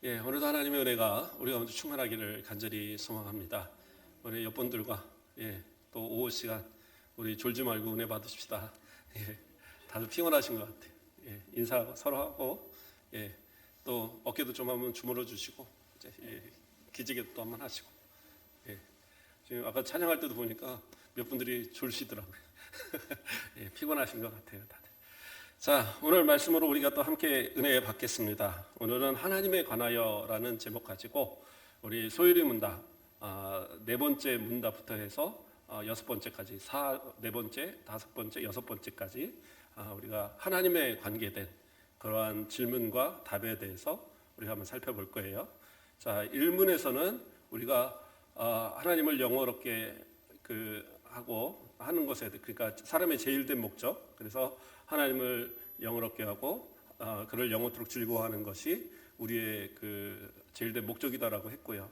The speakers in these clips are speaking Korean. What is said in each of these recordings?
오늘도 하나님의 은혜가 우리 가운데 충만하기를 간절히 소망합니다. 우리 옆분들과 또 오후 시간 우리 졸지 말고 은혜 받으십시다. 다들 피곤하신 것 같아요. 인사 서로 하고 또 어깨도 좀 한번 주물러 주시고 기지개도 또 한번 하시고 지금 아까 찬양할 때도 보니까 몇 분들이 졸시더라고요. 피곤하신 것 같아요, 다들. 자, 오늘 말씀으로 우리가 또 함께 은혜 받겠습니다. 오늘은 하나님에 관하여라는 제목 가지고 우리 소율이 문답 네 번째 문답부터 해서 여섯 번째까지 네 번째, 다섯 번째, 여섯 번째까지 우리가 하나님에 관계된 그러한 질문과 답에 대해서 우리가 한번 살펴볼 거예요. 자, 1문에서는 우리가 하나님을 영어롭게 하고 하는 것에 그러니까 사람의 제일된 목적, 그래서 하나님을 영어롭게 하고 그를 영원토록 즐거워하는 것이 우리의 제일된 목적이다라고 했고요.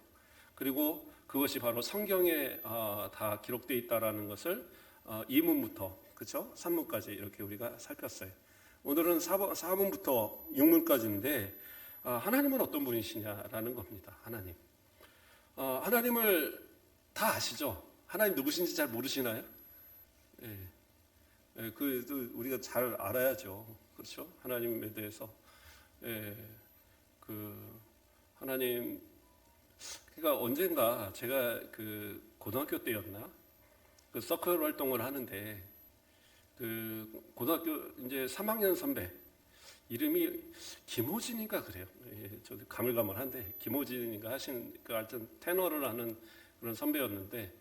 그리고 그것이 바로 성경에 다 기록되어 있다라는 것을 2문부터 그렇죠? 3문까지 이렇게 우리가 살폈어요. 오늘은 4문부터 6문까지인데 하나님은 어떤 분이시냐라는 겁니다. 하나님을 다 아시죠? 하나님 누구신지 잘 모르시나요? 우리가 잘 알아야죠. 그렇죠? 하나님에 대해서. 하나님, 그러니까 언젠가 제가 고등학교 때였나? 서클 활동을 하는데, 고등학교 이제 3학년 선배, 이름이 김호진인가 그래요. 저도 가물가물한데, 김호진인가 하신, 하여튼 테너를 하는 그런 선배였는데,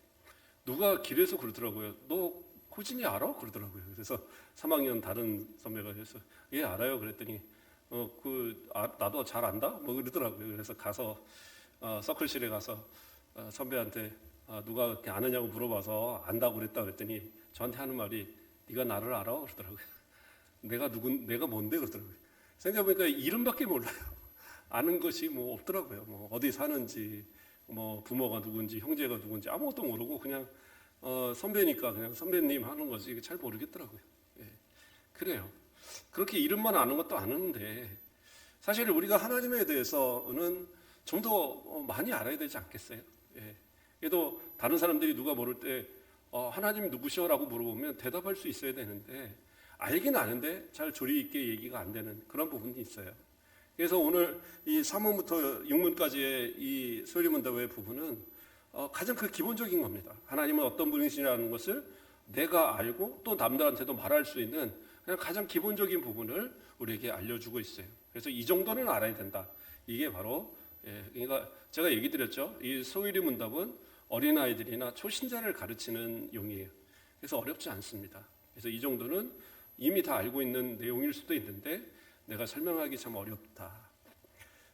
누가 길에서 그러더라고요. 너 호진이 알아? 그러더라고요. 그래서 3학년 다른 선배가 그래서 예 알아요. 그랬더니 나도 잘 안다? 뭐 그러더라고요. 그래서 가서 서클실에 가서 선배한테 누가 이렇게 아느냐고 물어봐서 안다고 그랬더니 저한테 하는 말이 네가 나를 알아? 그러더라고요. 내가 뭔데? 그러더라고요. 생각해보니까 이름밖에 몰라요. 아는 것이 뭐 없더라고요. 뭐 어디 사는지, 뭐 부모가 누군지, 형제가 누군지 아무것도 모르고 그냥 선배니까 그냥 선배님 하는 거지 잘 모르겠더라고요. 그래요. 그렇게 이름만 아는 것도 아는데 사실 우리가 하나님에 대해서는 좀 더 많이 알아야 되지 않겠어요? 그래도 다른 사람들이 누가 모를 때 하나님 누구시오라고 물어보면 대답할 수 있어야 되는데 알긴 아는데 잘 조리 있게 얘기가 안 되는 그런 부분이 있어요. 그래서 오늘 이 3문부터 6문까지의 이 소리문답의 부분은 가장 기본적인 겁니다. 하나님은 어떤 분이시라는 것을 내가 알고 또 남들한테도 말할 수 있는 그냥 가장 기본적인 부분을 우리에게 알려주고 있어요. 그래서 이 정도는 알아야 된다. 이게 바로 그러니까 제가 얘기 드렸죠. 이 소율이 문답은 어린아이들이나 초신자를 가르치는 용이에요. 그래서 어렵지 않습니다. 그래서 이 정도는 이미 다 알고 있는 내용일 수도 있는데 내가 설명하기 참 어렵다.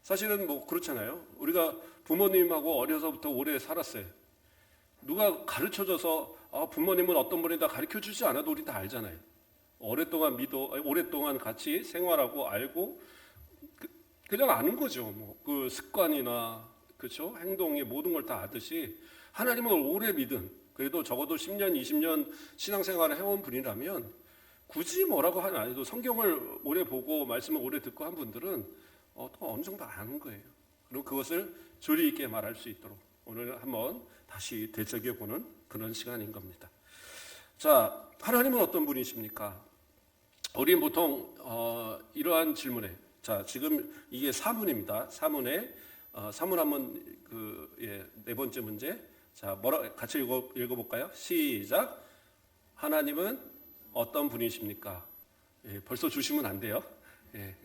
사실은 뭐 그렇잖아요. 우리가 부모님하고 어려서부터 오래 살았어요. 누가 가르쳐줘서 부모님은 어떤 분이다 가르쳐주지 않아도 우리 다 알잖아요. 오랫동안 같이 생활하고 알고 그냥 아는 거죠. 뭐 그 습관이나 그렇죠? 행동의 모든 걸 다 아듯이 하나님을 오래 믿은 그래도 적어도 10년, 20년 신앙생활을 해온 분이라면 굳이 뭐라고 하지 않아도 성경을 오래 보고 말씀을 오래 듣고 한 분들은 또 어느 정도 아는 거예요. 그리고 그것을 조리 있게 말할 수 있도록 오늘 한번 다시 되새겨보는 그런 시간인 겁니다. 자, 하나님은 어떤 분이십니까? 우리는 보통 이러한 질문에 자 지금 이게 사문입니다. 사문 한번 네 번째 문제 자 같이 읽어볼까요? 시작. 하나님은 어떤 분이십니까? 벌써 주시면 안 돼요.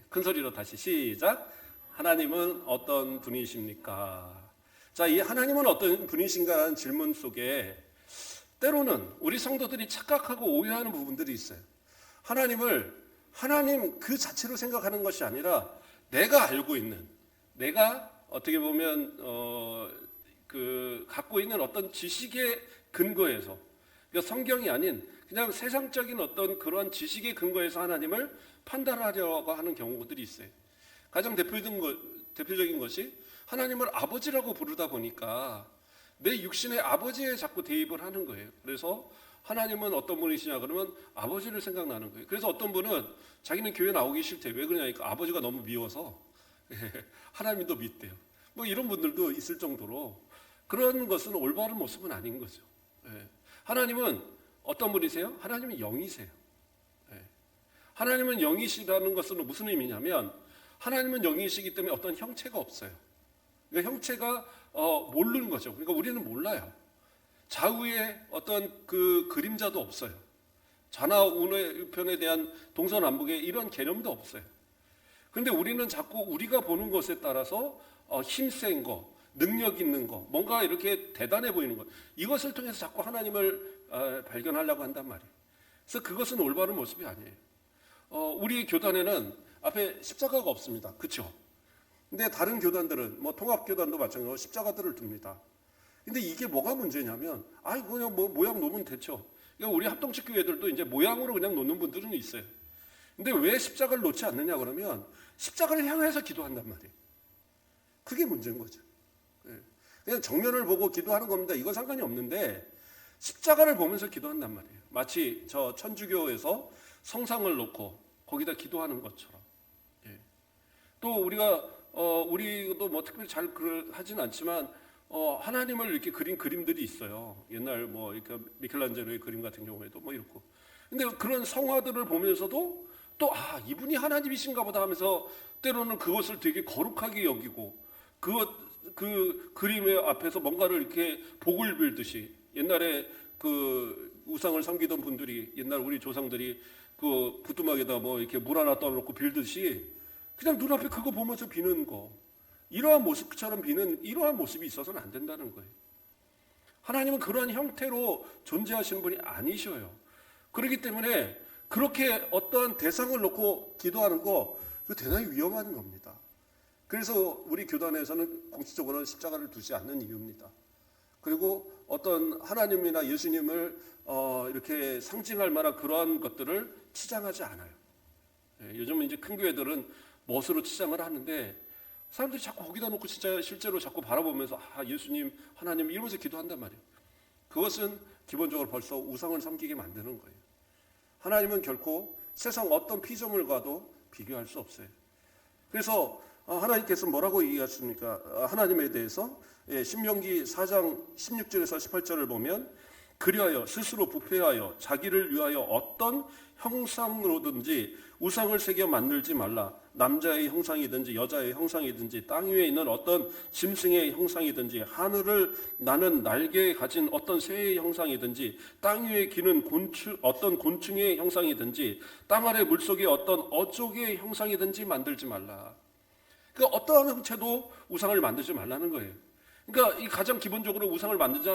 큰 소리로 다시 시작. 하나님은 어떤 분이십니까? 자, 이 하나님은 어떤 분이신가라는 질문 속에 때로는 우리 성도들이 착각하고 오해하는 부분들이 있어요. 하나님 그 자체로 생각하는 것이 아니라 내가 알고 있는, 내가 어떻게 보면 갖고 있는 어떤 지식의 근거에서, 그러니까 성경이 아닌 그냥 세상적인 어떤 그런 지식의 근거에서 하나님을 판단하려고 하는 경우들이 있어요. 가장 대표적인 것이 하나님을 아버지라고 부르다 보니까 내 육신의 아버지에 자꾸 대입을 하는 거예요. 그래서 하나님은 어떤 분이시냐 그러면 아버지를 생각나는 거예요. 그래서 어떤 분은 자기는 교회 나오기 싫대. 왜 그러냐니까 아버지가 너무 미워서 하나님도 믿대요. 뭐 이런 분들도 있을 정도로 그런 것은 올바른 모습은 아닌 거죠. 하나님은 어떤 분이세요? 하나님은 영이세요. 하나님은 영이시라는 것은 무슨 의미냐면 하나님은 영이시기 때문에 어떤 형체가 없어요. 그러니까 형체가 모르는 거죠. 그러니까 우리는 몰라요. 좌우에 어떤 그 그림자도 없어요. 좌나 우편에 대한 동서남북의 이런 개념도 없어요. 그런데 우리는 자꾸 우리가 보는 것에 따라서 힘센 거, 능력 있는 거, 뭔가 이렇게 대단해 보이는 것, 이것을 통해서 자꾸 하나님을 발견하려고 한단 말이에요. 그래서 그것은 올바른 모습이 아니에요. 우리 교단에는 앞에 십자가가 없습니다. 그렇죠? 근데 다른 교단들은 뭐 통합교단도 마찬가지로 십자가들을 둡니다. 근데 이게 뭐가 문제냐면 그냥 뭐 모양 놓으면 됐죠. 그러니까 우리 합동측 교회들도 이제 모양으로 그냥 놓는 분들은 있어요. 근데 왜 십자가를 놓지 않느냐 그러면 십자가를 향해서 기도한단 말이에요. 그게 문제인 거죠. 그냥 정면을 보고 기도하는 겁니다. 이건 상관이 없는데 십자가를 보면서 기도한단 말이에요. 마치 저 천주교에서 성상을 놓고 거기다 기도하는 것처럼. 또 우리도 뭐 특별히 잘 하진 않지만 하나님을 이렇게 그린 그림들이 있어요. 옛날 뭐 이렇게 미켈란젤로의 그림 같은 경우에도 뭐 이렇고. 근데 그런 성화들을 보면서도 또 이분이 하나님이신가 보다 하면서 때로는 그것을 되게 거룩하게 여기고 그 그림의 앞에서 뭔가를 이렇게 복을 빌듯이 옛날에 그 우상을 섬기던 분들이 옛날 우리 조상들이 그 부뚜막에다 뭐 이렇게 물 하나 떠놓고 빌듯이 그냥 눈앞에 그거 보면서 비는 거, 이러한 모습처럼 비는 이러한 모습이 있어서는 안 된다는 거예요. 하나님은 그러한 형태로 존재하시는 분이 아니셔요. 그렇기 때문에 그렇게 어떤 대상을 놓고 기도하는 거 그거 대단히 위험한 겁니다. 그래서 우리 교단에서는 공식적으로는 십자가를 두지 않는 이유입니다. 그리고 어떤 하나님이나 예수님을 이렇게 상징할 만한 그러한 것들을 치장하지 않아요. 요즘은 이제 큰 교회들은 멋으로 치장을 하는데 사람들이 자꾸 거기다 놓고 진짜 실제로 자꾸 바라보면서 예수님, 하나님 이러면서 기도한단 말이에요. 그것은 기본적으로 벌써 우상을 섬기게 만드는 거예요. 하나님은 결코 세상 어떤 피조물과도 비교할 수 없어요. 그래서 하나님께서 뭐라고 얘기하십니까? 하나님에 대해서 신명기 4장 16절에서 18절을 보면 그리하여 스스로 부패하여 자기를 위하여 어떤 형상으로든지 우상을 새겨 만들지 말라. 남자의 형상이든지 여자의 형상이든지 땅 위에 있는 어떤 짐승의 형상이든지 하늘을 나는 날개에 가진 어떤 새의 형상이든지 땅 위에 기는 어떤 곤충의 형상이든지 땅 아래 물속에 어떤 어족의 형상이든지 만들지 말라. 그러니까 어떠한 형체도 우상을 만들지 말라는 거예요. 그러니까 이 가장 기본적으로 우상을 만들지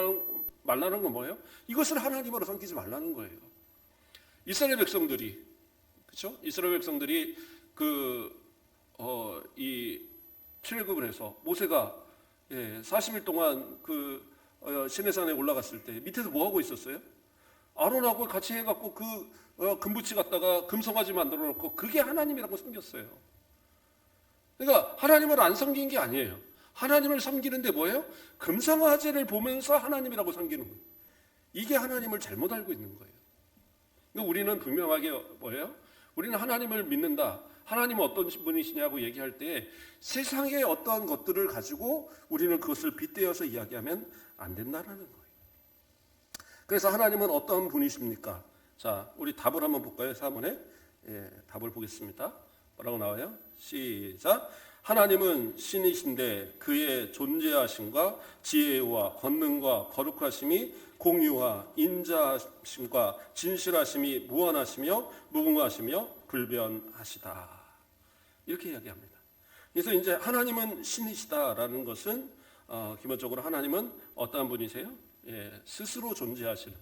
말라는 건 뭐예요? 이것을 하나님으로 섬기지 말라는 거예요. 이스라엘 백성들이, 그렇죠? 이스라엘 백성들이 이 출애굽을 해서 모세가 40일 동안 시내산에 올라갔을 때 밑에서 뭐 하고 있었어요? 아론하고 같이 해갖고 금붙이 갖다가 금송아지 만들어 놓고 그게 하나님이라고 섬겼어요. 그러니까 하나님을 안 섬긴 게 아니에요. 하나님을 섬기는데 뭐예요? 금송아지를 보면서 하나님이라고 섬기는 거예요. 이게 하나님을 잘못 알고 있는 거예요. 그러니까 우리는 분명하게 뭐예요? 우리는 하나님을 믿는다. 하나님은 어떤 분이시냐고 얘기할 때 세상의 어떠한 것들을 가지고 우리는 그것을 빗대어서 이야기하면 안 된다는 거예요. 그래서 하나님은 어떤 분이십니까? 자, 우리 답을 한번 볼까요? 4번에 답을 보겠습니다. 뭐라고 나와요? 시작. 하나님은 신이신데 그의 존재하심과 지혜와 권능과 거룩하심이 공유와 인자하심과 진실하심이 무한하시며 무궁하시며 불변하시다. 이렇게 이야기합니다. 그래서 이제 하나님은 신이시다라는 것은 기본적으로 하나님은 어떠한 분이세요? 스스로 존재하시는.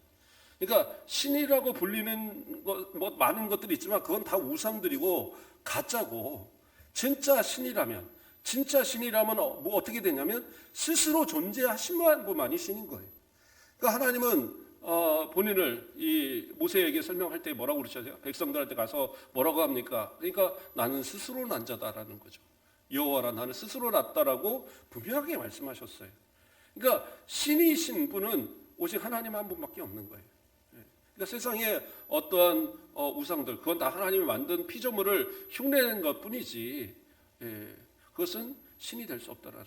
그러니까 신이라고 불리는 뭐 많은 것들이 있지만 그건 다 우상들이고 가짜고 진짜 신이라면 뭐 어떻게 되냐면 스스로 존재하신 분만이 신인 거예요. 그러니까 하나님은 본인을 이 모세에게 설명할 때 뭐라고 그러셨어요? 백성들한테 가서 뭐라고 합니까? 그러니까 나는 스스로 난 자다라는 거죠. 여호와라 나는 스스로 났다라고 분명하게 말씀하셨어요. 그러니까 신이신 분은 오직 하나님 한 분밖에 없는 거예요. 그러니까 세상에 어떠한 우상들 그건 다 하나님이 만든 피조물을 흉내낸 것뿐이지. 그것은 신이 될 수 없다라는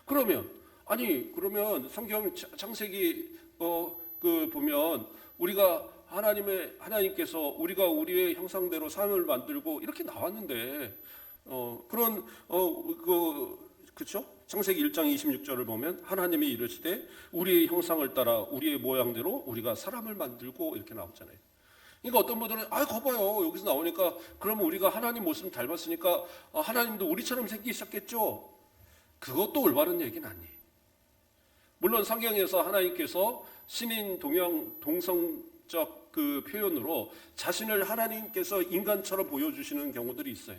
거예요. 그러면 성경 창세기 보면 우리가 하나님께서 우리가 우리의 형상대로 사람을 만들고 이렇게 나왔는데 그렇죠? 창세기 1장 26절을 보면 하나님이 이르시되 우리의 형상을 따라 우리의 모양대로 우리가 사람을 만들고 이렇게 나오잖아요. 그러니까 어떤 분들은 거봐요 여기서 나오니까 그러면 우리가 하나님 모습을 닮았으니까 하나님도 우리처럼 생기기 시작했죠. 그것도 올바른 얘기는 아니에요. 물론 성경에서 하나님께서 신인 동성적 그 표현으로 자신을 하나님께서 인간처럼 보여주시는 경우들이 있어요.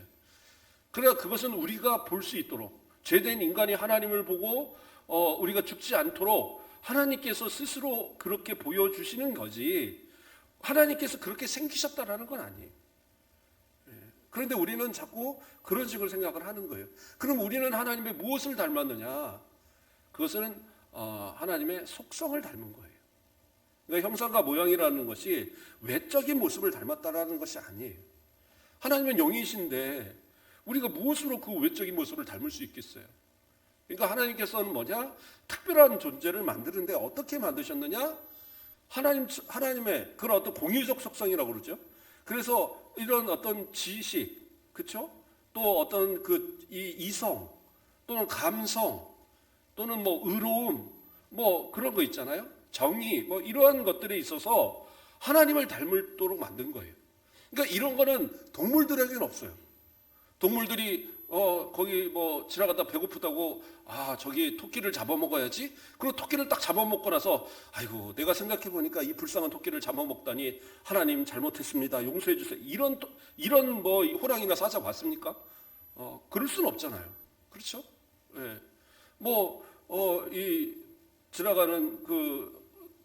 그러나 그것은 우리가 볼 수 있도록 죄된 인간이 하나님을 보고 우리가 죽지 않도록 하나님께서 스스로 그렇게 보여주시는 거지 하나님께서 그렇게 생기셨다라는 건 아니에요. 그런데 우리는 자꾸 그런 식으로 생각을 하는 거예요. 그럼 우리는 하나님의 무엇을 닮았느냐? 그것은 하나님의 속성을 닮은 거예요. 그러니까 형상과 모양이라는 것이 외적인 모습을 닮았다라는 것이 아니에요. 하나님은 영이신데 우리가 무엇으로 그 외적인 모습을 닮을 수 있겠어요? 그러니까 하나님께서는 특별한 존재를 만드는데 어떻게 만드셨느냐? 하나님의 그런 어떤 공유적 속성이라고 그러죠. 그래서 이런 어떤 지식, 그렇죠? 또 어떤 이 이성, 또는 감성, 또는 의로움, 그런 거 있잖아요. 정의, 이러한 것들에 있어서 하나님을 닮도록 만든 거예요. 그러니까 이런 거는 동물들에게는 없어요. 동물들이 거기 지나가다 배고프다고 저기 토끼를 잡아먹어야지. 그리고 토끼를 딱 잡아먹고 나서 아이고 내가 생각해 보니까 이 불쌍한 토끼를 잡아먹다니 하나님 잘못했습니다. 용서해 주세요. 이런 호랑이나 사자 봤습니까? 그럴 수는 없잖아요. 그렇죠? 예.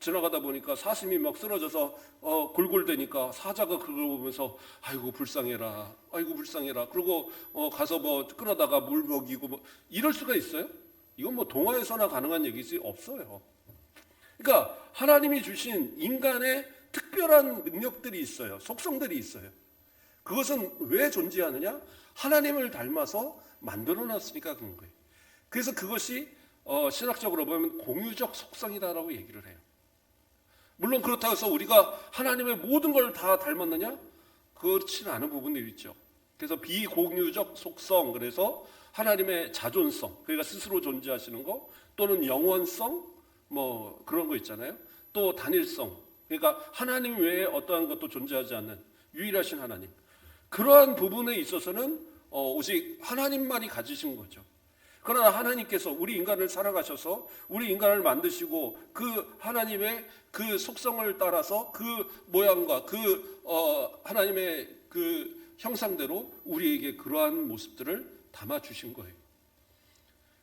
지나가다 보니까 사슴이 막 쓰러져서 골골대니까 사자가 그걸 보면서 아이고 불쌍해라 그러고 가서 끌어다가 물 먹이고 이럴 수가 있어요? 이건 동화에서나 가능한 얘기지 없어요. 그러니까 하나님이 주신 인간의 특별한 능력들이 있어요. 속성들이 있어요. 그것은 왜 존재하느냐? 하나님을 닮아서 만들어 놨으니까 그런 거예요. 그래서 그것이 신학적으로 보면 공유적 속성이다라고 얘기를 해요. 물론 그렇다고 해서 우리가 하나님의 모든 걸 다 닮았느냐? 그렇지는 않은 부분들이 있죠. 그래서 비공유적 속성, 그래서 하나님의 자존성, 그러니까 스스로 존재하시는 거, 또는 영원성, 그런 거 있잖아요. 또 단일성, 그러니까 하나님 외에 어떠한 것도 존재하지 않는 유일하신 하나님. 그러한 부분에 있어서는 오직 하나님만이 가지신 거죠. 그러나 하나님께서 우리 인간을 사랑하셔서 우리 인간을 만드시고 그 하나님의 그 속성을 따라서 그 모양과 하나님의 그 형상대로 우리에게 그러한 모습들을 담아 주신 거예요.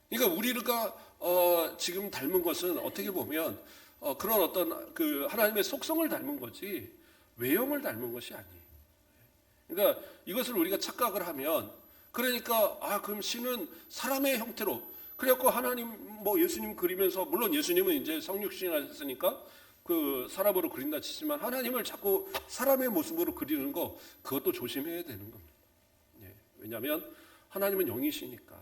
그러니까 우리가 지금 닮은 것은 어떻게 보면 그런 어떤 그 하나님의 속성을 닮은 거지 외형을 닮은 것이 아니에요. 그러니까 이것을 우리가 착각을 하면 그러니까 그럼 신은 사람의 형태로 그래갖고 하나님 예수님 그리면서 물론 예수님은 이제 성육신을 했으니까 그 사람으로 그린다 치지만 하나님을 자꾸 사람의 모습으로 그리는 거 그것도 조심해야 되는 겁니다. 왜냐하면 하나님은 영이시니까.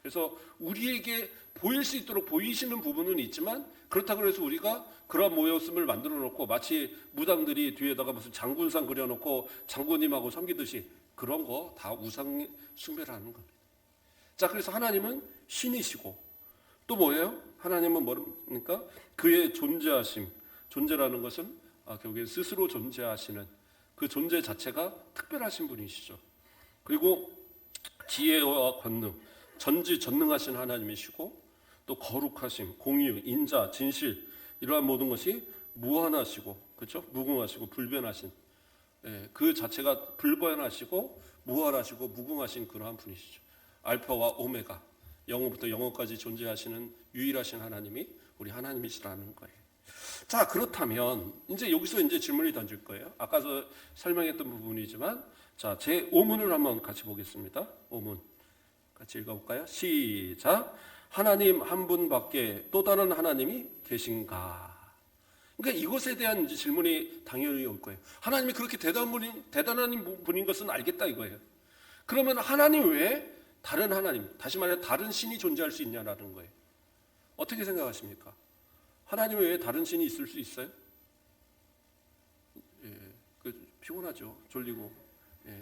그래서 우리에게 보일 수 있도록 보이시는 부분은 있지만 그렇다고 해서 우리가 그런 모습을 만들어 놓고 마치 무당들이 뒤에다가 무슨 장군상 그려놓고 장군님하고 섬기듯이 그런 거 다 우상 숭배를 하는 겁니다. 자, 그래서 하나님은 신이시고 또 뭐예요? 하나님은 뭡니까? 그의 존재라는 것은 결국에 스스로 존재하시는 그 존재 자체가 특별하신 분이시죠. 그리고 지혜와 권능, 전지전능하신 하나님이시고 또 거룩하심, 공의, 인자, 진실 이러한 모든 것이 무한하시고 그렇죠? 무궁하시고 불변하신 그 자체가 불변하시고 무한하시고 무궁하신 그러한 분이시죠. 알파와 오메가, 영원부터 영원까지 존재하시는 유일하신 하나님이 우리 하나님이시라는 거예요. 자, 그렇다면 이제 여기서 질문이 던질 거예요. 아까서 설명했던 부분이지만 자, 제 5문을 한번 같이 보겠습니다. 5문 같이 읽어볼까요? 시작. 하나님 한 분밖에 또 다른 하나님이 계신가? 그러니까 이것에 대한 질문이 당연히 올 거예요. 하나님이 그렇게 대단한 분인 것은 알겠다 이거예요. 그러면 하나님 외에 다른 하나님, 다시 말해 다른 신이 존재할 수 있냐라는 거예요. 어떻게 생각하십니까? 하나님 외에 다른 신이 있을 수 있어요? 피곤하죠. 졸리고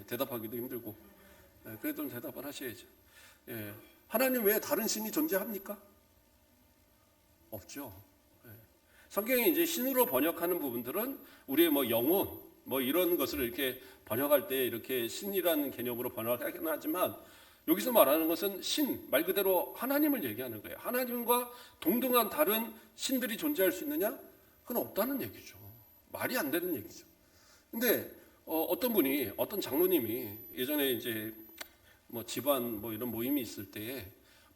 대답하기도 힘들고 그래도 대답을 하셔야죠. 하나님 외에 다른 신이 존재합니까? 없죠. 성경에 이제 신으로 번역하는 부분들은 우리의 뭐 영혼 뭐 이런 것을 이렇게 번역할 때 이렇게 신이라는 개념으로 번역하긴 하지만 여기서 말하는 것은 신, 말 그대로 하나님을 얘기하는 거예요. 하나님과 동등한 다른 신들이 존재할 수 있느냐? 그건 없다는 얘기죠. 말이 안 되는 얘기죠. 근데 어떤 분이, 어떤 장로님이 예전에 이제 뭐 집안 뭐 이런 모임이 있을 때에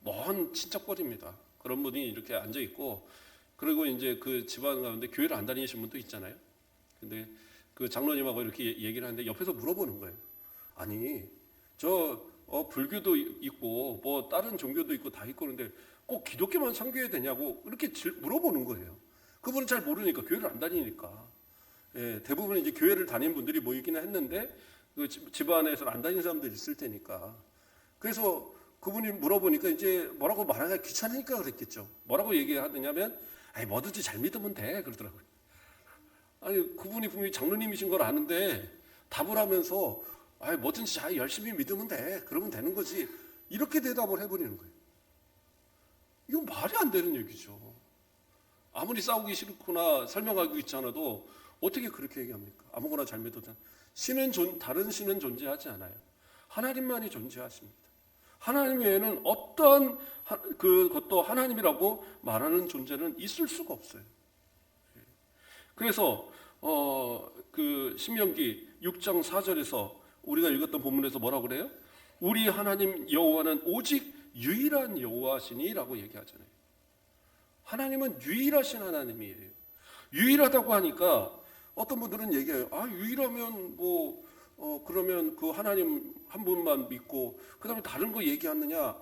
먼 친척거리입니다. 그런 분이 이렇게 앉아 있고 그리고 이제 그 집안 가운데 교회를 안 다니신 분도 있잖아요. 근데 그 장로님하고 이렇게 얘기를 하는데 옆에서 물어보는 거예요. 아니, 불교도 있고 뭐 다른 종교도 있고 다 있고 그런데 꼭 기독교만 섬겨야 되냐고 이렇게 물어보는 거예요. 그분은 잘 모르니까 교회를 안 다니니까. 대부분 이제 교회를 다니는 분들이 모이기는 했는데 그 집안에서는 안 다니는 사람들이 있을 테니까. 그래서 그분이 물어보니까 이제 뭐라고 말하기가 귀찮으니까 그랬겠죠. 뭐라고 얘기하느냐면 아니 뭐든지 잘 믿으면 돼 그러더라고요. 아니 그분이 분명히 장로님이신 걸 아는데 답을 하면서 아니 뭐든지 잘 열심히 믿으면 돼 그러면 되는 거지 이렇게 대답을 해버리는 거예요. 이건 말이 안 되는 얘기죠. 아무리 싸우기 싫거나 설명하기 귀찮아도 어떻게 그렇게 얘기합니까? 아무거나 잘 믿어도 다른 신은 존재하지 않아요. 하나님만이 존재하십니다. 하나님 외에는 어떠한 그것도 하나님이라고 말하는 존재는 있을 수가 없어요. 그래서 그 신명기 6장 4절에서 우리가 읽었던 본문에서 뭐라고 그래요? 우리 하나님 여호와는 오직 유일한 여호와시니라고 얘기하잖아요. 하나님은 유일하신 하나님이에요. 유일하다고 하니까 어떤 분들은 얘기해요. 아 유일하면 그러면 그 하나님 한 분만 믿고 그 다음에 다른 거 얘기하느냐?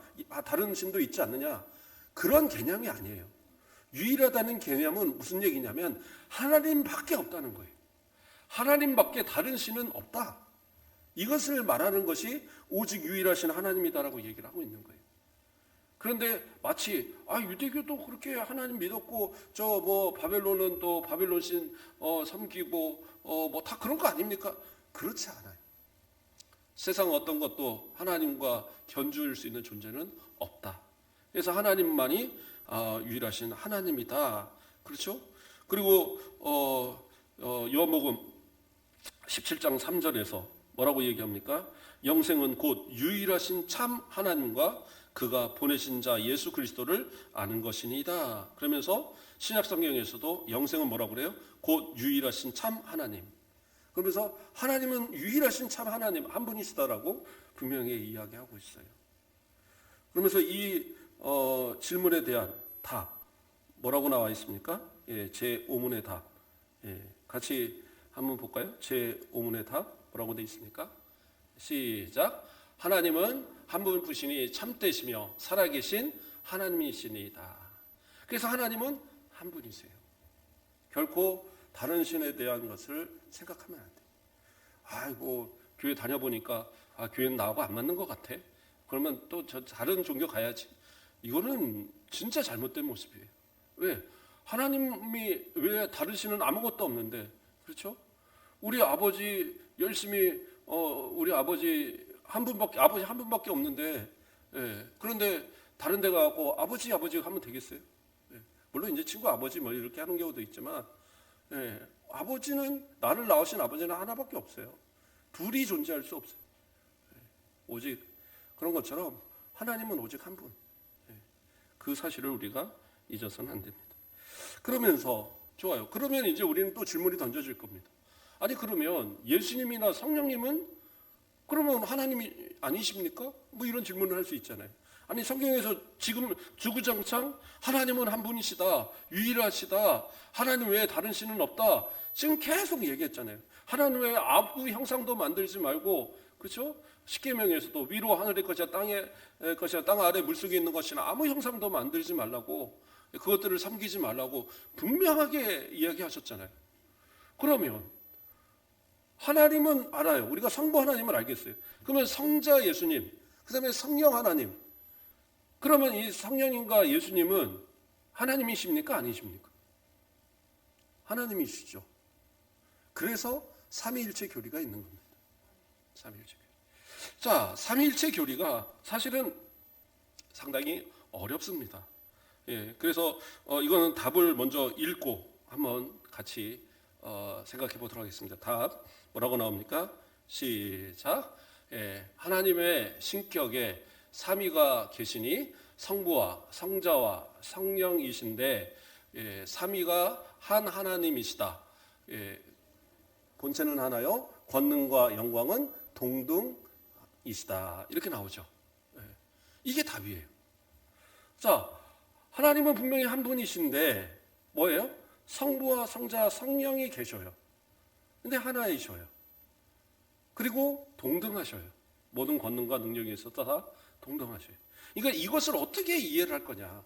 다른 신도 있지 않느냐? 그런 개념이 아니에요. 유일하다는 개념은 무슨 얘기냐면 하나님밖에 없다는 거예요. 하나님밖에 다른 신은 없다. 이것을 말하는 것이 오직 유일하신 하나님이다라고 얘기를 하고 있는 거예요. 그런데 마치 유대교도 그렇게 하나님 믿었고 바벨론은 또 바벨론 신 섬기고 뭐 다 그런 거 아닙니까? 그렇지 않아요. 세상 어떤 것도 하나님과 견주일 수 있는 존재는 없다. 그래서 하나님만이 유일하신 하나님이다. 그렇죠? 그리고 요한복음 17장 3절에서 뭐라고 얘기합니까? 영생은 곧 유일하신 참 하나님과 그가 보내신 자 예수 그리스도를 아는 것이니이다. 그러면서 신약 성경에서도 영생은 뭐라고 그래요? 곧 유일하신 참 하나님. 그러면서 하나님은 유일하신 참 하나님 한 분이시다라고 분명히 이야기하고 있어요. 그러면서 이 질문에 대한 답 뭐라고 나와 있습니까? 제 5문의 답. 같이 한번 볼까요? 제 5문의 답 뭐라고 되어 있습니까? 시작. 하나님은 한 분이시니 참되시며 살아계신 하나님이시니이다. 그래서 하나님은 한 분이세요. 결코 다른 신에 대한 것을 생각하면 안 돼요. 아이고 교회 다녀보니까 교회는 나하고 안 맞는 것 같아. 그러면 또 다른 종교 가야지. 이거는 진짜 잘못된 모습이에요. 왜? 하나님이 왜 다른 신은 아무것도 없는데, 그렇죠? 우리 아버지 열심히 우리 아버지 한 분밖에 없는데, 그런데 다른 데 가고 아버지 하면 되겠어요? 물론 이제 친구 아버지 뭐 이렇게 하는 경우도 있지만, 아버지는 나를 낳으신 아버지는 하나밖에 없어요. 둘이 존재할 수 없어요. 오직 그런 것처럼 하나님은 오직 한 분. 그 사실을 우리가 잊어서는 안 됩니다. 그러면서 좋아요. 그러면 이제 우리는 또 질문이 던져질 겁니다. 아니 그러면 예수님이나 성령님은 그러면 하나님이 아니십니까? 뭐 이런 질문을 할 수 있잖아요. 아니 성경에서 지금 주구장창 하나님은 한 분이시다, 유일하시다, 하나님 외에 다른 신은 없다. 지금 계속 얘기했잖아요. 하나님 외에 아무 형상도 만들지 말고, 그렇죠? 십계명에서도 위로 하늘의 것이야 땅의 것이야 땅 아래 물속에 있는 것이나 아무 형상도 만들지 말라고, 그것들을 섬기지 말라고 분명하게 이야기하셨잖아요. 그러면 하나님은 알아요. 우리가 성부 하나님을 알겠어요. 그러면 성자 예수님, 그다음에 성령 하나님. 그러면 이 성령님과 예수님은 하나님이십니까? 아니십니까? 하나님이시죠. 그래서 삼위일체 교리가 있는 겁니다. 삼위일체 교리. 자, 삼위일체 교리가 사실은 상당히 어렵습니다. 예, 그래서 이거는 답을 먼저 읽고 한번 같이 생각해 보도록 하겠습니다. 답 뭐라고 나옵니까? 시작. 예, 하나님의 신격에 삼위가 계시니 성부와 성자와 성령이신데 예, 삼위가 한 하나님이시다. 예, 본체는 하나요. 권능과 영광은 동등이시다. 이렇게 나오죠. 예, 이게 답이에요. 자, 하나님은 분명히 한 분이신데 뭐예요? 성부와 성자, 성령이 계셔요. 근데 하나이셔요. 그리고 동등하셔요. 모든 권능과 능력이 있어서 다 동등하셔요. 그러니까 이것을 어떻게 이해를 할 거냐?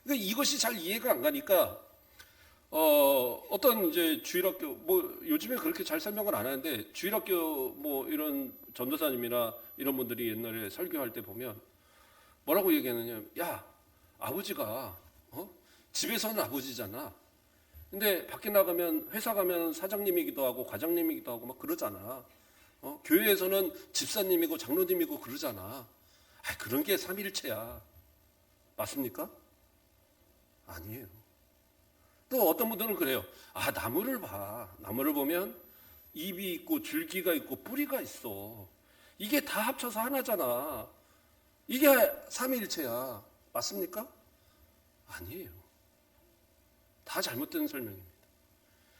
그러니까 이것이 잘 이해가 안 가니까 어떤 이제 주일학교 뭐 요즘에 그렇게 잘 설명을 안 하는데 주일학교 뭐 이런 전도사님이나 이런 분들이 옛날에 설교할 때 보면 뭐라고 얘기하느냐? 야, 아버지가 집에서는 아버지잖아. 근데 밖에 나가면 회사 가면 사장님이기도 하고 과장님이기도 하고 막 그러잖아. 교회에서는 집사님이고 장로님이고 그러잖아. 그런 게 삼위일체야. 맞습니까? 아니에요. 또 어떤 분들은 그래요. 나무를 봐. 나무를 보면 잎이 있고 줄기가 있고 뿌리가 있어. 이게 다 합쳐서 하나잖아. 이게 삼위일체야. 맞습니까? 아니에요. 다 잘못된 설명입니다.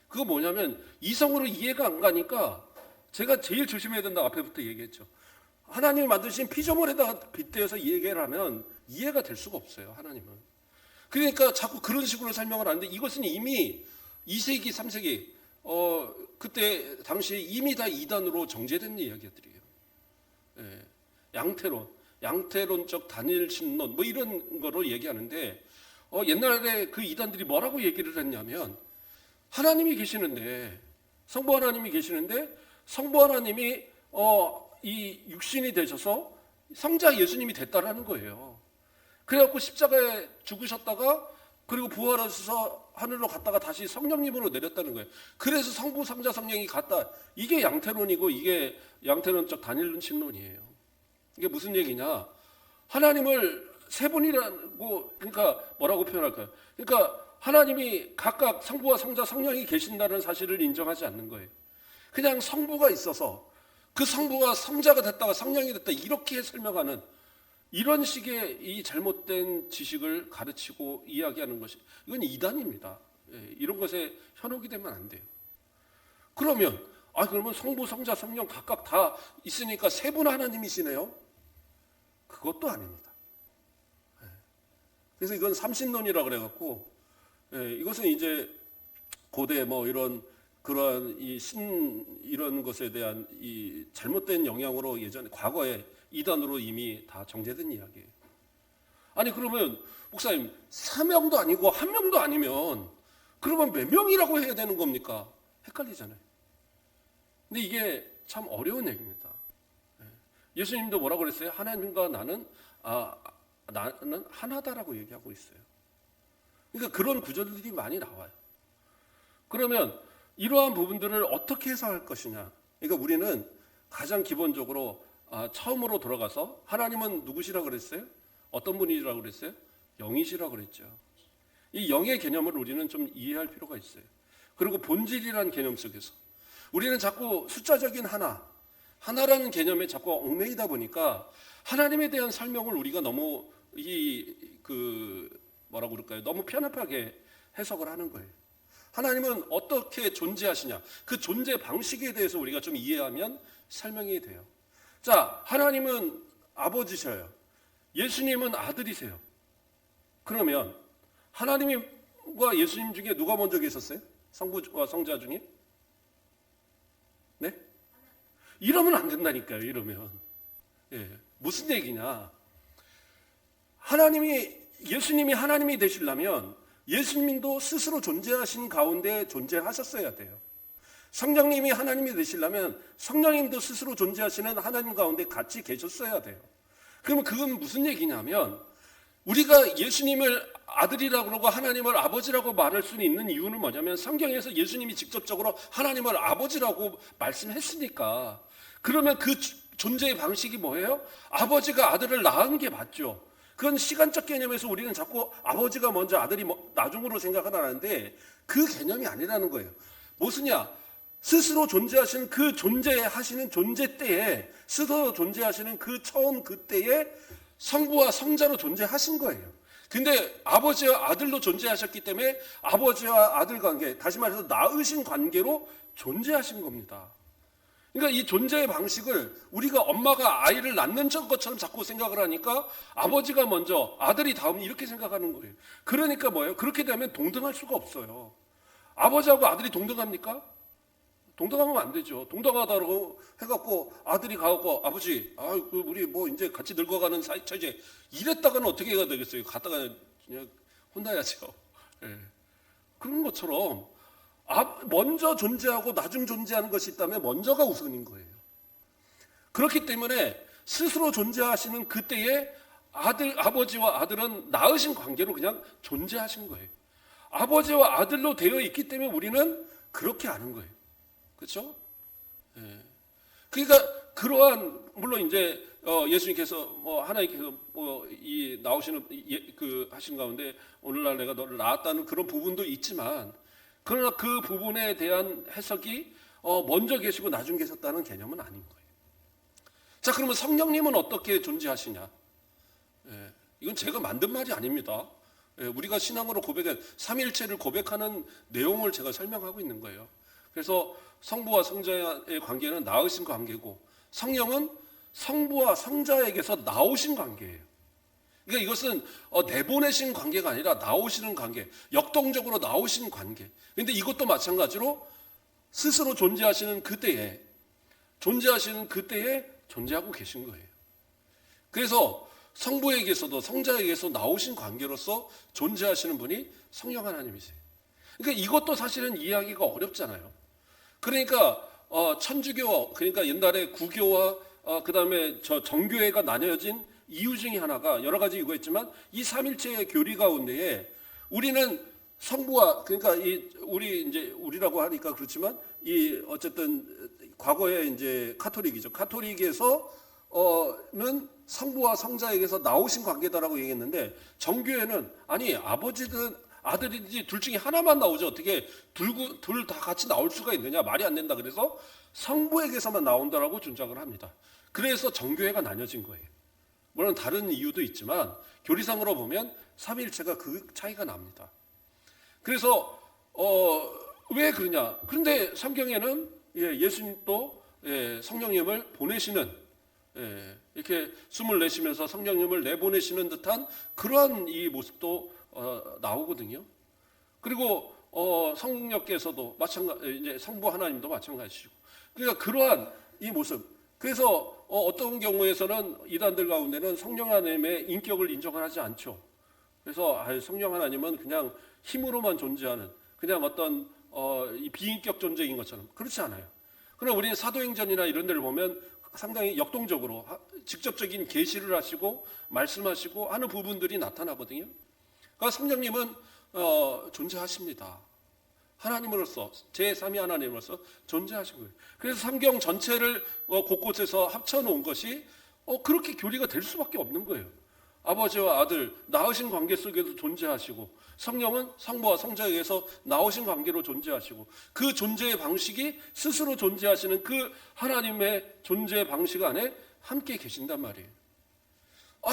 그거 뭐냐면 이성으로 이해가 안 가니까 제가 제일 조심해야 된다 앞에부터 얘기했죠. 하나님이 만드신 피조물에다가 빗대어서 얘기를 하면 이해가 될 수가 없어요. 하나님은. 그러니까 자꾸 그런 식으로 설명을 하는데 이것은 이미 2세기, 3세기 그때 당시에 이미 다 이단으로 정제된 이야기들이에요. 예, 양태론적 단일신론 뭐 이런 거로 얘기하는데 옛날에 그 이단들이 뭐라고 얘기를 했냐면 하나님이 계시는데 성부 하나님이 계시는데 성부 하나님이 이 육신이 되셔서 성자 예수님이 됐다라는 거예요. 그래갖고 십자가에 죽으셨다가 그리고 부활하셔서 하늘로 갔다가 다시 성령님으로 내렸다는 거예요. 그래서 성부, 성자, 성령이 같다. 이게 양태론이고 이게 양태론적 단일 신론이에요. 이게 무슨 얘기냐? 하나님을 세 분이라고 그러니까 뭐라고 표현할까요? 그러니까 하나님이 각각 성부와 성자, 성령이 계신다는 사실을 인정하지 않는 거예요. 그냥 성부가 있어서 그 성부가 성자가 됐다가 성령이 됐다 이렇게 설명하는 이런 식의 이 잘못된 지식을 가르치고 이야기하는 것이 이건 이단입니다. 이런 것에 현혹이 되면 안 돼요. 그러면 그러면 성부, 성자, 성령 각각 다 있으니까 세 분 하나님이시네요? 그것도 아닙니다. 그래서 이건 삼신론이라고 그래갖고 이것은 이제 고대 뭐 이런 그러한 이 이런 것에 대한 이 잘못된 영향으로 예전에 과거에 이단으로 이미 다 정제된 이야기예요. 아니 그러면 목사님 3명도 아니고 1명도 아니면 그러면 몇 명이라고 해야 되는 겁니까? 헷갈리잖아요. 근데 이게 참 어려운 얘기입니다. 예수님도 뭐라고 그랬어요? 하나님과 나는 하나다라고 얘기하고 있어요. 그러니까 그런 구절들이 많이 나와요. 그러면 이러한 부분들을 어떻게 해석할 것이냐? 그러니까 우리는 가장 기본적으로 처음으로 돌아가서 하나님은 누구시라고 그랬어요? 어떤 분이라고 그랬어요? 영이시라고 그랬죠. 이 영의 개념을 우리는 좀 이해할 필요가 있어요. 그리고 본질이라는 개념 속에서 우리는 자꾸 숫자적인 하나라는 개념에 자꾸 얽매이다 보니까 하나님에 대한 설명을 우리가 너무 뭐라고 그럴까요? 너무 편협하게 해석을 하는 거예요. 하나님은 어떻게 존재하시냐? 그 존재 방식에 대해서 우리가 좀 이해하면 설명이 돼요. 자, 하나님은 아버지셔요. 예수님은 아들이세요. 그러면 하나님과 예수님 중에 누가 먼저 계셨어요? 성부와 성자 중에? 네? 이러면 안 된다니까요. 이러면 무슨 얘기냐? 예수님이 하나님이 되시려면 예수님도 스스로 존재하신 가운데 존재하셨어야 돼요. 성령님이 하나님이 되시려면 성령님도 스스로 존재하시는 하나님 가운데 같이 계셨어야 돼요. 그러면 그건 무슨 얘기냐면 우리가 예수님을 아들이라고 그러고 하나님을 아버지라고 말할 수 있는 이유는 뭐냐면 성경에서 예수님이 직접적으로 하나님을 아버지라고 말씀했으니까. 그러면 그 존재의 방식이 뭐예요? 아버지가 아들을 낳은 게 맞죠. 그건 시간적 개념에서 우리는 자꾸 아버지가 먼저 아들이 나중으로 생각을 하는데 그 개념이 아니라는 거예요. 무슨냐? 스스로 존재하시는 그 존재하시는 존재 때에 스스로 존재하시는 그 처음 그때에 성부와 성자로 존재하신 거예요. 근데 아버지와 아들로 존재하셨기 때문에 아버지와 아들 관계, 다시 말해서 낳으신 관계로 존재하신 겁니다. 그러니까 이 존재의 방식을 우리가 엄마가 아이를 낳는 것처럼 자꾸 생각을 하니까 아버지가 먼저 아들이 다음 이렇게 생각하는 거예요. 그러니까 뭐예요? 그렇게 되면 동등할 수가 없어요. 아버지하고 아들이 동등합니까? 동등하면 안 되죠. 동등하다고 해갖고 아들이 가갖고 아버지, 우리 뭐 이제 같이 늙어가는 사이 처제 이랬다가는 어떻게 해야 되겠어요? 갔다가 그냥 혼나야죠. 예. 그런 것처럼 먼저 존재하고 나중 존재하는 것이 있다면 먼저가 우선인 거예요. 그렇기 때문에 스스로 존재하시는 그때에 아버지와 아들은 낳으신 관계로 그냥 존재하신 거예요. 아버지와 아들로 되어 있기 때문에 우리는 그렇게 아는 거예요. 그렇죠? 예. 그러니까 그러한 물론 이제 예수님께서 하나님께서 이 나오시는 그 하신 가운데 오늘날 내가 너를 낳았다는 그런 부분도 있지만 그러나 그 부분에 대한 해석이 먼저 계시고 나중 계셨다는 개념은 아닌 거예요. 자, 그러면 성령님은 어떻게 존재하시냐? 예. 이건 제가 만든 말이 아닙니다. 예. 우리가 신앙으로 고백한 삼위일체를 고백하는 내용을 제가 설명하고 있는 거예요. 그래서 성부와 성자의 관계는 낳으신 관계고 성령은 성부와 성자에게서 나오신 관계예요. 그러니까 이것은 내보내신 관계가 아니라 나오시는 관계, 역동적으로 나오신 관계. 그런데 이것도 마찬가지로 스스로 존재하시는 그때에 존재하고 계신 거예요. 그래서 성부에게서도 성자에게서 나오신 관계로서 존재하시는 분이 성령 하나님이세요. 그러니까 이것도 사실은 이해하기가 어렵잖아요. 그러니까 천주교, 그러니까 옛날에 구교와 그다음에 정교회가 나뉘어진 이유 중에 하나가 여러 가지 이유가 있지만 이 삼일체의 교리 가운데에 우리는 성부와 그러니까 우리라고 하니까 그렇지만 어쨌든 과거에 이제 카톨릭이죠. 카톨릭에서는 성부와 성자에게서 나오신 관계다라고 얘기했는데 정교회는 아니 아버지든 아들인지 둘 중에 하나만 나오죠. 어떻게 둘 다 같이 나올 수가 있느냐? 말이 안 된다. 그래서 성부에게서만 나온다라고 주장을 합니다. 그래서 정교회가 나뉘어진 거예요. 물론 다른 이유도 있지만 교리상으로 보면 삼위일체가 그 차이가 납니다. 그래서 왜 그러냐? 그런데 성경에는 예수님도 성령님을 보내시는 이렇게 숨을 내쉬면서 성령님을 내보내시는 듯한 그러한 이 모습도 나오거든요. 그리고 성령께서도 이제 성부 하나님도 마찬가지시고. 그러니까 그러한 이 모습. 그래서 어떤 경우에서는 이단들 가운데는 성령 하나님의 인격을 인정을 하지 않죠. 그래서 성령 하나님은 그냥 힘으로만 존재하는 그냥 어떤 비인격 존재인 것처럼 그렇지 않아요. 그러나 우리는 사도행전이나 이런 데를 보면 상당히 역동적으로 직접적인 계시를 하시고 말씀하시고 하는 부분들이 나타나거든요. 그러니까 성령님은 존재하십니다. 하나님으로서 제3위 하나님으로서 존재하신 거예요. 그래서 성경 전체를 곳곳에서 합쳐놓은 것이 그렇게 교리가 될 수밖에 없는 거예요. 아버지와 아들 낳으신 관계 속에서 존재하시고 성령은 성부와 성자에게서 나오신 관계로 존재하시고 그 존재의 방식이 스스로 존재하시는 그 하나님의 존재의 방식 안에 함께 계신단 말이에요.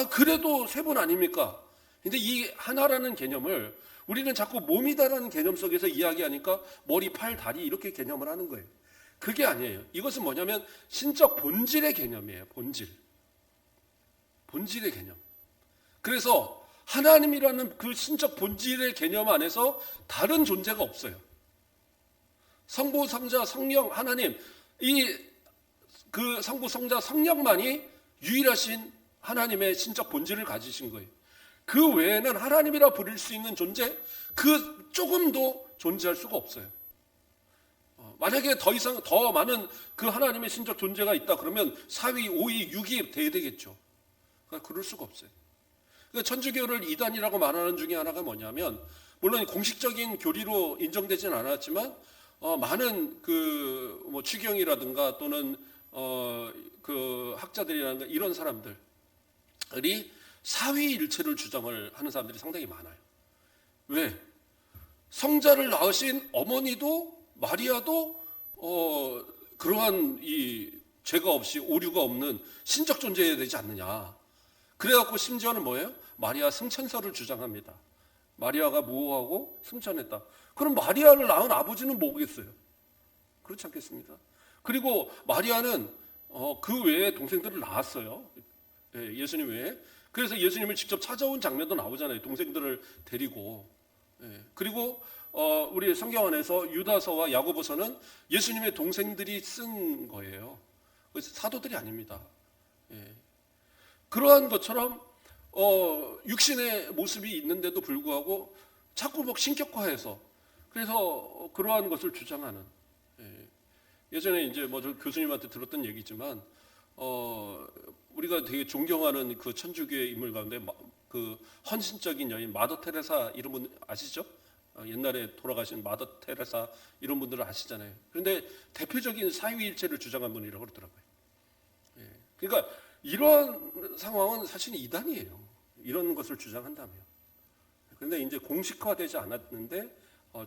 그래도 세 분 아닙니까? 근데 이 하나라는 개념을 우리는 자꾸 몸이다라는 개념 속에서 이야기하니까 머리, 팔, 다리 이렇게 개념을 하는 거예요. 그게 아니에요. 이것은 뭐냐면 신적 본질의 개념이에요. 본질의 개념. 그래서 하나님이라는 그 신적 본질의 개념 안에서 다른 존재가 없어요. 성부, 성자, 성령, 하나님 그 성부, 성자, 성령만이 유일하신 하나님의 신적 본질을 가지신 거예요. 그 외에는 하나님이라 부를 수 있는 존재 그 조금도 존재할 수가 없어요. 만약에 더 많은 그 하나님의 신적 존재가 있다 그러면 4위, 5위, 6위 돼야 되겠죠. 그러니까 그럴 수가 없어요. 그러니까 천주교를 이단이라고 말하는 중에 하나가 뭐냐면, 물론 공식적인 교리로 인정되지는 않았지만 많은 그 뭐 추경이라든가 또는 그 학자들이라든가 이런 사람들이 사위일체를 주장을 하는 사람들이 상당히 많아요. 왜? 성자를 낳으신 어머니도 마리아도 그러한 이 죄가 없이 오류가 없는 신적 존재여야 되지 않느냐. 그래갖고 심지어는 뭐예요? 마리아 승천설을 주장합니다. 마리아가 무호하고 승천했다. 그럼 마리아를 낳은 아버지는 뭐겠어요? 그렇지 않겠습니까? 그리고 마리아는 그 외에 동생들을 낳았어요. 예수님 외에. 그래서 예수님을 직접 찾아온 장면도 나오잖아요. 동생들을 데리고. 그리고 우리 성경 안에서 유다서와 야고보서는 예수님의 동생들이 쓴 거예요. 사도들이 아닙니다. 그러한 것처럼 육신의 모습이 있는데도 불구하고 자꾸 막 신격화해서 그래서 그러한 것을 주장하는. 예전에 이제 뭐 저 교수님한테 들었던 얘기지만 우리가 되게 존경하는 그 천주교의 인물 가운데 그 헌신적인 여인 마더 테레사 이런 분 아시죠? 옛날에 돌아가신 마더 테레사 이런 분들을 아시잖아요. 그런데 대표적인 사유일체를 주장한 분이라고 그러더라고요. 그러니까 이런 상황은 사실 이단이에요. 이런 것을 주장한다면. 그런데 이제 공식화되지 않았는데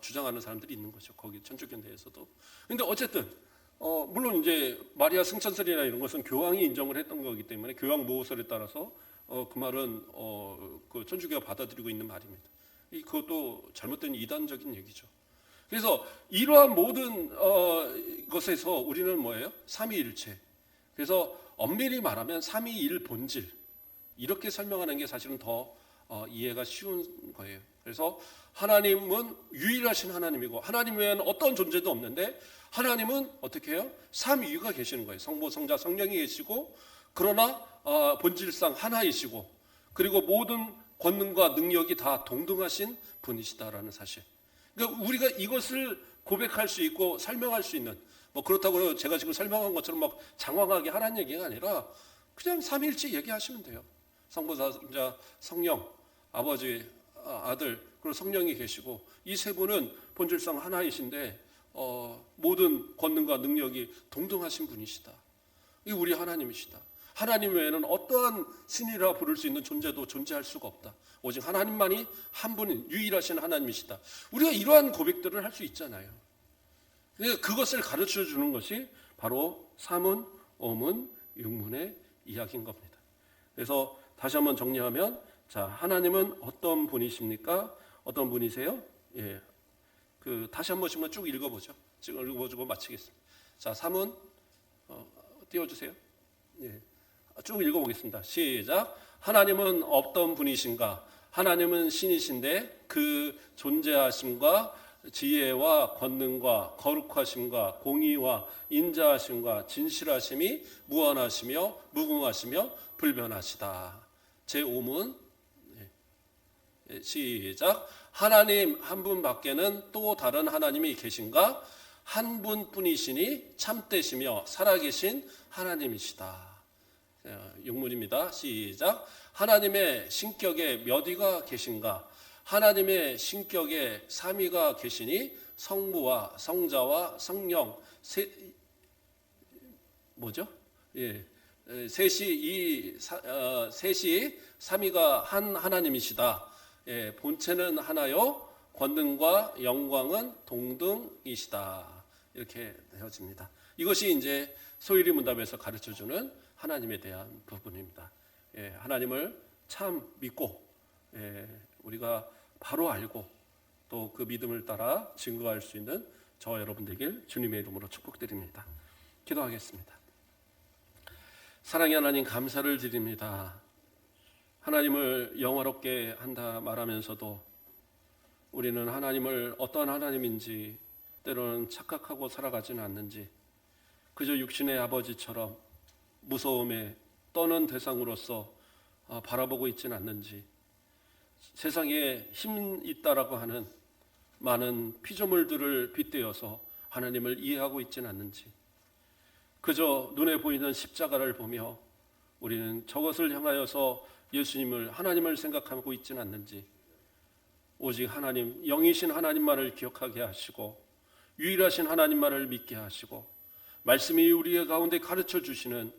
주장하는 사람들이 있는 거죠. 거기 천주교 내에서도. 그런데 어쨌든 물론 이제 마리아 승천설이나 이런 것은 교황이 인정을 했던 거기 때문에 교황 모호설에 따라서 그 말은 그 천주교가 받아들이고 있는 말입니다. 그것도 잘못된 이단적인 얘기죠. 그래서 이러한 모든 것에서 우리는 뭐예요? 삼위일체. 그래서 엄밀히 말하면 삼위일 본질 이렇게 설명하는 게 사실은 더 이해가 쉬운 거예요. 그래서 하나님은 유일하신 하나님이고 하나님 외에는 어떤 존재도 없는데 하나님은 어떻게 해요? 삼위가 계시는 거예요. 성부, 성자, 성령이 계시고 그러나 본질상 하나이시고 그리고 모든 권능과 능력이 다 동등하신 분이시다라는 사실. 그러니까 우리가 이것을 고백할 수 있고 설명할 수 있는 뭐 그렇다고 제가 지금 설명한 것처럼 막 장황하게 하라는 얘기가 아니라 그냥 삼위일체 얘기하시면 돼요. 성부, 성자, 성령, 아버지, 아들 그리고 성령이 계시고 이 세 분은 본질상 하나이신데 모든 권능과 능력이 동등하신 분이시다. 이 우리 하나님이시다. 하나님 외에는 어떠한 신이라 부를 수 있는 존재도 존재할 수가 없다. 오직 하나님만이 한 분인 유일하신 하나님이시다. 우리가 이러한 고백들을 할 수 있잖아요. 그것을 가르쳐 주는 것이 바로 삼은, 오문, 육문의 이야기인 겁니다. 그래서 다시 한번 정리하면 자, 하나님은 어떤 분이십니까? 어떤 분이세요? 예. 다시 한 번씩만 쭉 읽어보죠. 지금 읽어보고 마치겠습니다. 자, 삼은 띄워주세요. 예. 쭉 읽어보겠습니다. 시작. 하나님은 어떤 분이신가? 하나님은 신이신데 그 존재하심과 지혜와 권능과 거룩하심과 공의와 인자하심과 진실하심이 무한하시며 무궁하시며 불변하시다. 제5문 시작. 하나님 한 분밖에는 또 다른 하나님이 계신가? 한 분뿐이시니 참되시며 살아계신 하나님이시다. 6문입니다. 시작. 하나님의 신격에 몇 위가 계신가? 하나님의 신격에 삼위가 계시니 성부와 성자와 성령 뭐죠? 예. 셋이 삼위가 한 하나님이시다. 예, 본체는 하나요. 권능과 영광은 동등이시다. 이렇게 되어집니다. 이것이 이제 소일이 문답에서 가르쳐주는 하나님에 대한 부분입니다. 예, 하나님을 참 믿고 우리가 바로 알고 또 그 믿음을 따라 증거할 수 있는 저와 여러분 되길 주님의 이름으로 축복드립니다. 기도하겠습니다. 사랑의 하나님 감사를 드립니다. 하나님을 영화롭게 한다 말하면서도 우리는 하나님을 어떤 하나님인지 때로는 착각하고 살아가지는 않는지 그저 육신의 아버지처럼 무서움에 떠는 대상으로서 바라보고 있지는 않는지 세상에 힘 있다라고 하는 많은 피조물들을 빗대어서 하나님을 이해하고 있지는 않는지 그저 눈에 보이는 십자가를 보며 우리는 저것을 향하여서 예수님을 하나님을 생각하고 있지는 않는지 오직 하나님 영이신 하나님만을 기억하게 하시고 유일하신 하나님만을 믿게 하시고 말씀이 우리의 가운데 가르쳐 주시는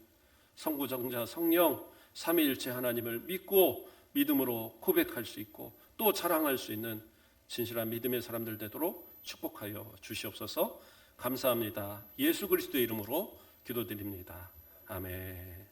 성부정자 성령 삼위일체 하나님을 믿고 믿음으로 고백할 수 있고 또 자랑할 수 있는 진실한 믿음의 사람들 되도록 축복하여 주시옵소서. 감사합니다. 예수 그리스도의 이름으로 기도드립니다. 아멘.